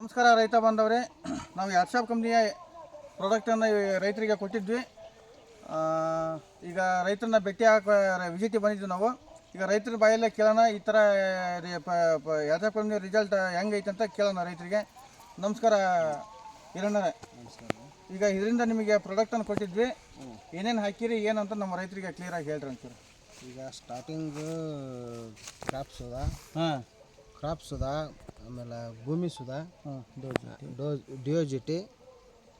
ನಮಸ್ಕಾರ ರೈತ ಬಾಂಧವರೇ, ನಾವು ಯಾರ್ಷಾಪ್ ಕಂಪ್ನಿಯ ಪ್ರಾಡಕ್ಟನ್ನು ರೈತರಿಗೆ ಕೊಟ್ಟಿದ್ವಿ. ಈಗ ರೈತರನ್ನ ಭೇಟಿ ವಿಸಿಟಿಗೆ ಬಂದಿದ್ವಿ ನಾವು. ಈಗ ರೈತರ ಬಾಯಲ್ಲೇ ಕೇಳೋಣ, ಈ ಥರ ಯಾರ್ಷಾಪ್ ಕಂಪ್ನಿ ರಿಸಲ್ಟ್ ಹೆಂಗೈತೆ ಅಂತ ಕೇಳೋಣ ರೈತರಿಗೆ. ನಮಸ್ಕಾರ ಹಿರಣ್ಣರೇ. ನಮಸ್ಕಾರ. ಈಗ ಇದರಿಂದ ನಿಮಗೆ ಪ್ರಾಡಕ್ಟನ್ನು ಕೊಟ್ಟಿದ್ವಿ, ಏನೇನು ಹಾಕಿರಿ ಏನಂತ ನಮ್ಮ ರೈತರಿಗೆ ಕ್ಲಿಯರಾಗಿ ಹೇಳ್ರಿ ಅಂತೀರಿ. ಈಗ ಸ್ಟಾರ್ಟಿಂಗ್ ಹಾಂ ಕ್ರಾಪ್ ಸುಧಾ, ಆಮೇಲೆ ಭೂಮಿ ಸುಧಾ, ಡಿಯೋಜಿಟಿ,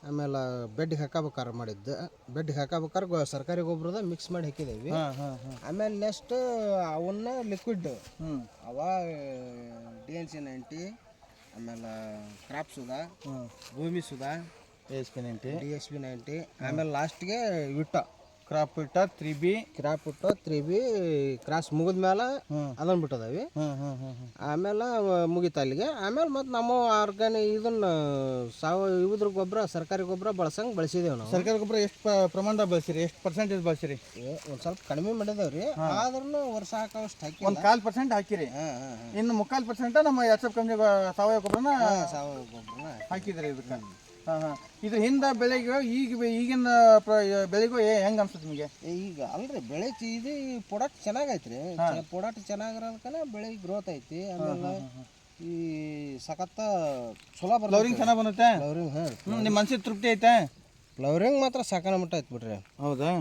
ಆಮೇಲೆ ಬೆಡ್ಗೆ ಹಾಕಬೇಕಾರೆ ಮಾಡಿದ್ದು. ಬೆಡ್ಗೆ ಹಾಕಬೇಕಾರೆ ಸರ್ಕಾರಿ ಗೊಬ್ಬರದ ಮಿಕ್ಸ್ ಮಾಡಿ ಹಾಕಿದ್ದೇವೆ. ಆಮೇಲೆ ನೆಕ್ಸ್ಟ್ ಅವನ್ನ ಲಿಕ್ವಿಡ್ ಅವ DNC 90, ಆಮೇಲೆ ಕ್ರಾಪ್ ಸುಧಾ, ಭೂಮಿ ಸುಧಾ, DSP 90, ಆಮೇಲೆ ಲಾಸ್ಟ್ಗೆ ಕ್ರಾಪ್ ಇಟ್ಟ 3B ಕ್ರಾಸ್ ಮುಗಿದ್ಮೇಲೆ ಅದನ್ನು ಬಿಟ್ಟದವಿ. ಆಮೇಲೆ ಮುಗಿತ ಅಲ್ಲಿಗೆ. ಆಮೇಲೆ ಮತ್ತು ನಮ್ಮ ಇದನ್ನ ಇದ್ರ ಗೊಬ್ಬರ ಸರ್ಕಾರಿ ಗೊಬ್ಬರ ಬಳಸಿದೇವೆ ನಾವು. ಸರ್ಕಾರಿ ಗೊಬ್ಬರ ಎಷ್ಟು ಪ್ರಮಾಣದಾಗ ಬಳಸಿರಿ, ಎಷ್ಟು ಪರ್ಸೆಂಟೇಜ್ ಬಳಸಿರಿ? ಒಂದು ಸ್ವಲ್ಪ ಕಡಿಮೆ ಮಾಡಿದೇವ್ರಿ, ಆದ್ರೂ ವರ್ಷ ಹಾಕೋಷ್ಟು ಹಾಕಿ 1/4% ಹಾಕಿರಿ. ಇನ್ನು 3/4% ನಮ್ಮ ಯಾರ್ಷಾಪ್ ಕಂಪ್ನಿ ಸಾವಯವ ಗೊಬ್ಬರನ ಹಾಕಿದ್ರಿ ಇದಕ್ಕೆ. ಇದ್ರ ಹಿಂದೆ ಬೆಳೆಗೆ ಈಗಿನ ಬೆಳೆಗೂ ಹೆಂಗೆ ಅನ್ಸುತ್ತೆ ನಿಮಗೆ? ಈಗ ಅಲ್ರಿ ಬೆಳೆ ಇದು ಪ್ರಾಡಕ್ಟ್ ಚೆನ್ನಾಗೈತ್ರಿ. ಪ್ರಾಡಕ್ಟ್ ಚೆನ್ನಾಗಿರೋದಕ್ಕೆ ಬೆಳೆ ಗ್ರೋತ್ ಐತಿ. ಆಮೇಲೆ ಈ ಸಖತ್ತ ಚಲೋ ಫ್ಲವರಿಂಗ್ ಚೆನ್ನಾಗಿ ಬಂದೈತೆ. ನಿಮ್ಮ ಮನ್ಸಿಗೆ ತೃಪ್ತಿ ಐತೆ? ಫ್ಲವರಿಂಗ್ ಮಾತ್ರ ಸಾಕನ ಮಟ್ಟ ಐತೆ ಬಿಡ್ರಿ. ಹೌದಾ?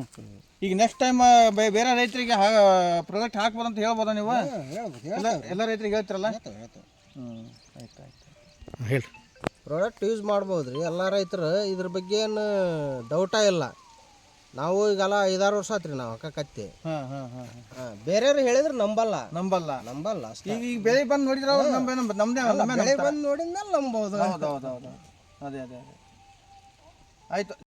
ಈಗ ನೆಕ್ಸ್ಟ್ ಟೈಮ್ ಬೇರೆ ರೈತರಿಗೆ ಪ್ರಾಡಕ್ಟ್ ಹಾಕ್ಬೋದಂತ ಹೇಳ್ಬೋದಾ ನೀವು? ಎಲ್ಲ ರೈತರಿಗೆ ಹೇಳ್ತಿರಲ್ಲ? ಆಯ್ತು ಹೇಳಿ. ಪ್ರಾಡಕ್ಟ್ ಯೂಸ್ ಮಾಡ್ಬೋದು ರೀ ಎಲ್ಲ ರೈತರು. ಇದ್ರ ಬಗ್ಗೆ ಏನು ಡೌಟ ಇಲ್ಲ. ನಾವು ಈಗೆಲ್ಲ 5-6 ವರ್ಷ ಆತ್ರಿ ನಾವು ಕತ್ತಿ. ಬೇರೆಯವ್ರು ಹೇಳಿದ್ರೆ ನಂಬಲ್ಲ ಅಷ್ಟೇ. ಈಗ ಬೆಳೆ ಬಂದು ನೋಡಿದ್ರೆ ಬೆಳೆ ಬಂದು ನೋಡಿದ್ಮೇಲೆ ನಂಬೋದು. ಅದೇ ಆಯ್ತು.